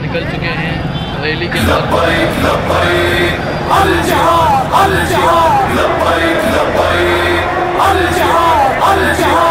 نکل چکے ہیں ریلی کے طور پر۔ الجہاد الجہاد لبیک لبیک الجہاد الجہاد